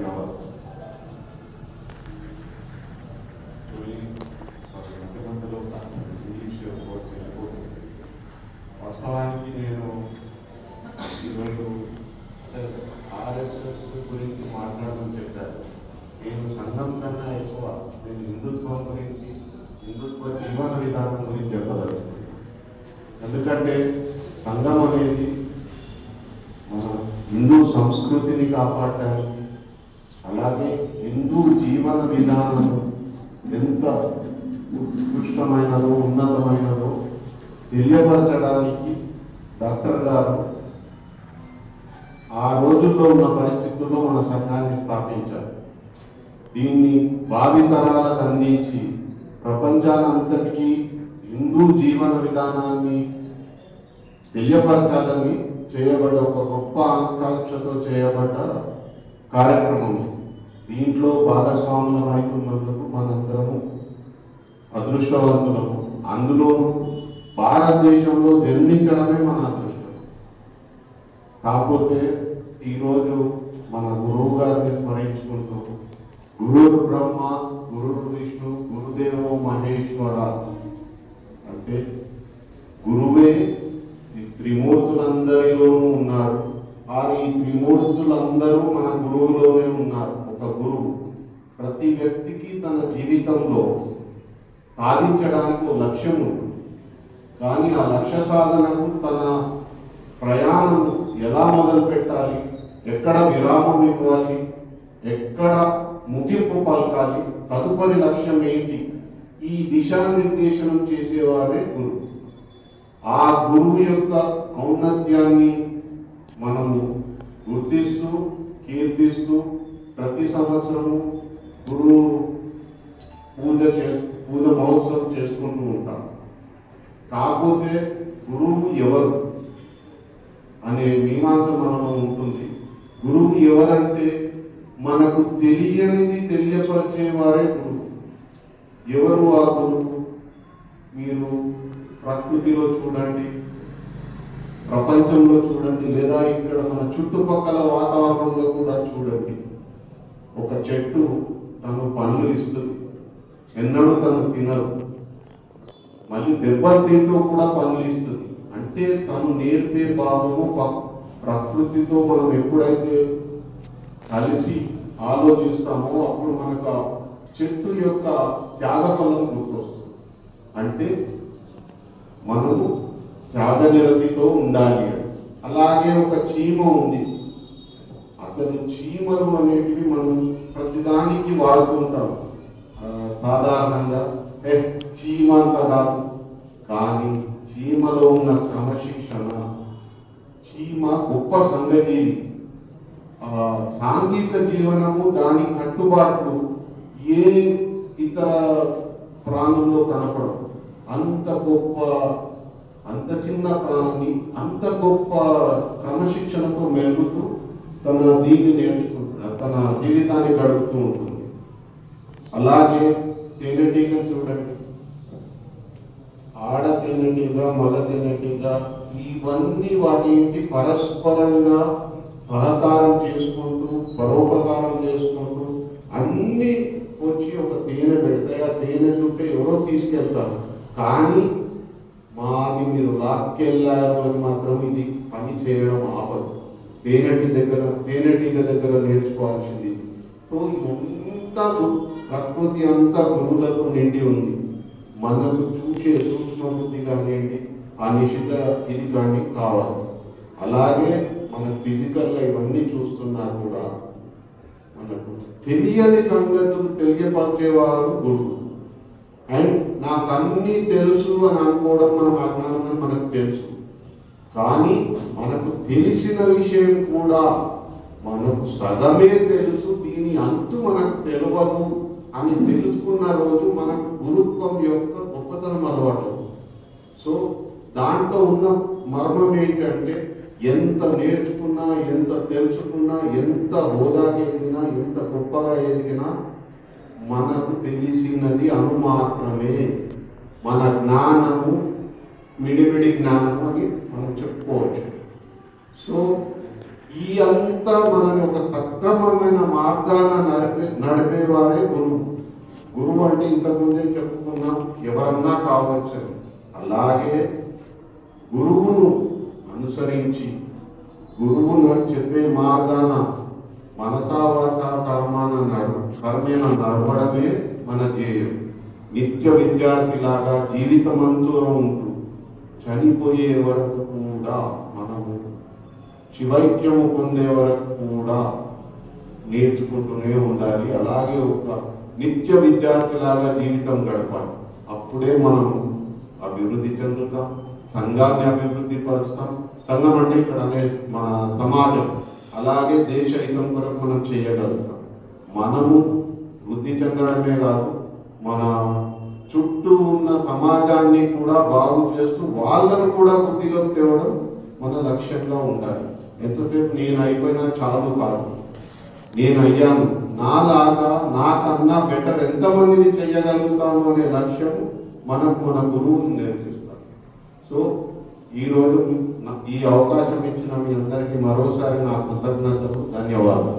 ధన్యవాదాలు. వాస్తవానికి నేను ఈరోజు ఆర్ఎస్ఎస్ గురించి మాట్లాడడం చెప్పారు. నేను సంఘం కన్నా ఎక్కువ నేను హిందుత్వం గురించి, హిందుత్వ జీవన విధానం గురించి చెప్పదలుచుకున్నాను. ఎందుకంటే సంఘం అనేది మన హిందూ సంస్కృతిని కాపాడటానికి, అలాగే హిందూ జీవన విధానం ఎంత ఉత్కృష్టమైనదో ఉన్నతమైనదో తెలియపరచడానికి డాక్టర్ గారు ఆ రోజుల్లో ఉన్న పరిస్థితుల్లో మన సంఘాన్ని స్థాపించారు. దీన్ని భావితరాలకు అందించి ప్రపంచానంతటికీ హిందూ జీవన విధానాన్ని తెలియపరచాలని చేయబడ్డ ఒక గొప్ప ఆకాంక్షతో చేయబడ్డ కార్యక్రమం. దీంట్లో భాగస్వాములం అవుతున్నందుకు మనందరము అదృష్టవంతులము. అందులో భారతదేశంలో జన్మించడమే మన అదృష్టం. కాకపోతే ఈరోజు మన గురువు గారిని స్మరించుకుంటూ గురుర్ బ్రహ్మ గురుర్ విష్ణు గురుదేవో మహేశ్వర అంటే గురువే ఈ త్రిమూర్తులందరిలోనూ ఉన్నాడు. ఈ త్రిమూర్తులందరూ మన గురువులోనే ఉన్నారు. ఒక గురువు ప్రతి వ్యక్తికి తన జీవితంలో సాధించడానికి ఒక లక్ష్యం ఉంటుంది. కానీ ఆ లక్ష్య సాధనకు తన ప్రయాణం ఎలా మొదలు పెట్టాలి, ఎక్కడ విరామం ఇవ్వాలి, ఎక్కడ ముగింపు పలకాలి, తదుపరి లక్ష్యం ఏంటి, ఈ దిశానిర్దేశనం చేసేవారే గురువు. ఆ గురువు యొక్క ఔన్నత్యాన్ని మనము గుర్తిస్తూ కీర్తిస్తూ ప్రతి సంవత్సరము గురువు పూజ మహోత్సవం చేసుకుంటూ ఉంటాం. కాకపోతే గురువు ఎవరు అనే మీమాంస మనలో ఉంటుంది. గురువు ఎవరంటే మనకు తెలియనిది తెలియపరిచేవారే గురువు. ఎవరు ఆ గురువు? మీరు ప్రకృతిలో చూడండి, ప్రపంచంలో చూడండి, లేదా ఇక్కడ మన చుట్టుపక్కల వాతావరణంలో కూడా చూడండి. ఒక చెట్టు తను పండ్లు ఇస్తుంది, ఎన్నడూ తను తినదు, మళ్ళీ దెబ్బలు తింటూ కూడా పండ్లు ఇస్తుంది. అంటే తను నేర్పే భాగము ప్రకృతితో మనం ఎప్పుడైతే కలిసి ఆలోచిస్తామో అప్పుడు మనకు ఆ చెట్టు యొక్క త్యాగఫలం గుర్తొస్తుంది. అంటే మనము త్యాగనిరతితో ఉండాలి. అలాగే ఒక చీమ ఉంది. అసలు చీమలు అనేటివి మనం ప్రతిదానికి వాడుతుంటాం సాధారణంగా. చీమ అంత కాదు, కానీ చీమలో ఉన్న క్రమశిక్షణ, చీమ గొప్ప సంఘజీవి. సాంఘిక జీవనము, దాని కట్టుబాట్లు ఏ ఇతర ప్రాణుల్లో కనపడవు. అంత గొప్ప, అంత చిన్న ప్రాణి అంత గొప్ప క్రమశిక్షణతో మెలుగుతూ తన దీన్ని నేర్చుకుంటుంది, తన జీవితాన్ని గడుపుతూ ఉంటుంది. అలాగే తేనెటీగ చూడండి, ఆడ తేనెటీగ మగ తేనెటీగ ఇవన్నీ వాటి పరస్పరంగా సహకారం చేసుకుంటూ పరోపకారం చేసుకుంటూ అన్ని వచ్చి ఒక తేనె పెడతాయి. ఆ తేనె చుట్టూ ఎవరో తీసుకెళ్తారు, కానీ మాది మీరు లాక్కెళ్ళారు అని మాత్రం ఇది పని చేయడం ఆపదు. తేనెటీగ దగ్గర నేర్చుకోవాల్సింది. సో ఇదంతా ప్రకృతి అంతా గురువులతో నిండి ఉంది. మనకు చూసే సూక్ష్మ బుద్ధి కానివ్వండి, ఆ నిషిద్ధ ఇది కానీ కావాలి. అలాగే మన ఫిజికల్గా ఇవన్నీ చూస్తున్నా కూడా మనకు తెలియని సంగతులు తెలియపరిచేవాడు గురువు. అండ్ నాకు అన్నీ తెలుసు అని అనుకోవడం మనం అజ్ఞానం అని మనకు తెలుసు. కానీ మనకు తెలిసిన విషయం కూడా మనకు సగమే తెలుసు, దీని అంతు మనకు తెలియదు అని తెలుసుకున్న రోజు మనకు గురుత్వం యొక్క గొప్పతనం అలవాటు. సో దాంట్లో ఉన్న మర్మం ఏంటంటే ఎంత నేర్చుకున్నా, ఎంత తెలుసుకున్నా, ఎంత హోదాకి ఎదిగినా, ఎంత గొప్పగా ఎదిగినా మనకు తెలిసినది అను మాత్రమే. మన జ్ఞానము మిడిమిడి జ్ఞానము అని మనం చెప్పుకోవచ్చు. సో ఈ అంతా మనని ఒక సక్రమమైన మార్గాన నడిపేవారే గురువు. గురువు అంటే ఇంతకుముందే చెప్పుకున్నాం, ఎవరన్నా కావచ్చు. అలాగే గురువును అనుసరించి గురువును చెప్పే మార్గాన మనసా వాచా కర్మేణ నడవడమే మన ధ్యేయం. నిత్య విద్యార్థిలాగా జీవితమంతా ఉంటూ చనిపోయే వరకు కూడా మనము శివైక్యము పొందే వరకు కూడా నేర్చుకుంటూనే ఉండాలి. అలాగే ఒక నిత్య విద్యార్థిలాగా జీవితం గడపాలి. అప్పుడే మనం అభివృద్ధి చెందుతాం, సంఘాన్ని అభివృద్ధి పరుస్తాం. సంఘం అంటే ఇక్కడ అనే మన సమాజం, అలాగే దేశ హితం కొరకు మనం చేయగలుగుతాం. మనము వృద్ధి చెందడమే కాదు, మన చుట్టూ ఉన్న సమాజాన్ని కూడా బాగు చేస్తూ వాళ్ళను కూడా వృద్ధిలో తేవడం మన లక్ష్యంగా ఉండాలి. ఎంతసేపు నేను అయిపోయినా చాలు కాదు, నేను అయ్యాను, నాలాగా నాకన్నా బెటర్ ఎంతమందిని చెయ్యగలుగుతాను అనే లక్ష్యం మనకు మన గురువుని నేర్పిస్తారు. సో ఈరోజు ఈ అవకాశం ఇచ్చిన మీ అందరికీ మరోసారి నా కృతజ్ఞతలు, ధన్యవాదాలు.